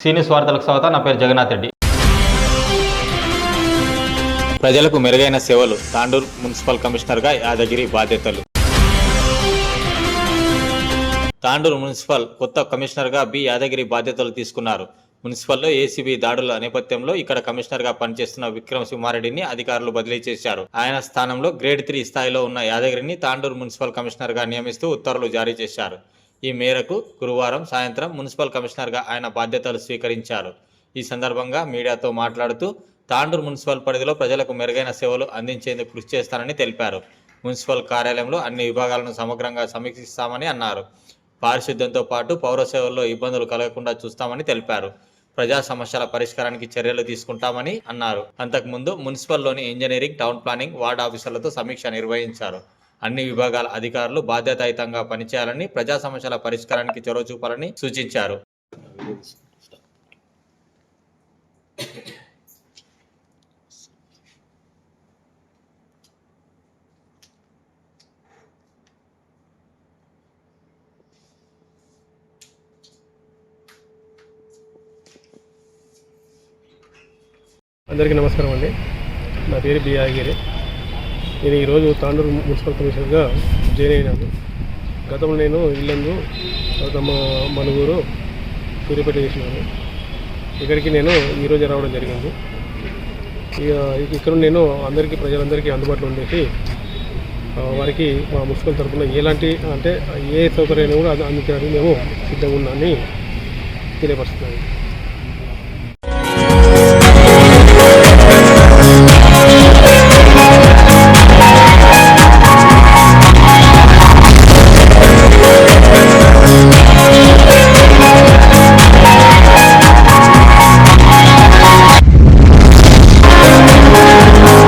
సీనియస్ వార్తలకు స్వాగతం. నా పేరు జగన్నాథ్ రెడ్డి. ప్రజలకు మెరుగైన సేవలు. తాండూరు మున్సిపల్ కమిషనర్గా యాదగిరి బాధ్యతలు. తాండూరు మున్సిపల్ కొత్త కమిషనర్గా బి యాదగిరి బాధ్యతలు తీసుకున్నారు. మున్సిపల్లో ఏసీబీ దాడుల నేపథ్యంలో ఇక్కడ కమిషనర్గా పనిచేస్తున్న విక్రమ్ సింహారెడ్డిని అధికారులు బదిలీ చేశారు. ఆయన స్థానంలో గ్రేడ్ 3 స్థాయిలో ఉన్న యాదగిరిని తాండూరు మున్సిపల్ కమిషనర్గా నియమిస్తూ ఉత్తర్వులు జారీ చేశారు. ఈ మేరకు గురువారం సాయంత్రం మున్సిపల్ కమిషనర్గా ఆయన బాధ్యతలు స్వీకరించారు. ఈ సందర్భంగా మీడియాతో మాట్లాడుతూ తాండూరు మున్సిపల్ పరిధిలో ప్రజలకు మెరుగైన సేవలు అందించేందుకు కృషి చేస్తానని తెలిపారు. మున్సిపల్ కార్యాలయంలో అన్ని విభాగాలను సమగ్రంగా సమీక్షిస్తామని అన్నారు. పారిశుద్ధ్యంతో పాటు పౌర సేవల్లో ఇబ్బందులు కలగకుండా చూస్తామని తెలిపారు. ప్రజా సమస్యల పరిష్కారానికి చర్యలు తీసుకుంటామని అన్నారు. అంతకుముందు మున్సిపల్లోని ఇంజనీరింగ్, టౌన్ ప్లానింగ్, వార్డు ఆఫీసర్లతో సమీక్ష నిర్వహించారు. అన్ని విభాగాల అధికారులు బాధ్యతాయుతంగా పనిచేయాలని, ప్రజా సమస్యల పరిష్కారానికి చొరవ చూపాలని సూచించారు. అందరికీ నమస్కారం అండి. నా పేరు బి యాదగిరి. నేను ఈరోజు తాండూరు మున్సిపల్ కమిషనర్గా జాయిన్ అయినాను. గతంలో నేను ఇల్లందు, తర్వాత మనుగూరు, సూర్యాపేట చేసినాను. ఇక్కడికి నేను ఈరోజు రావడం జరిగింది. ఇక్కడ నేను ప్రజలందరికీ అందుబాటులో ఉండేసి వారికి మా మున్సిపల్ తరఫున ఎలాంటి ఏ సౌకర్యాన్ని కూడా అందించడానికి మేము సిద్ధంగా ఉన్నామని తెలియపరుస్తున్నాను.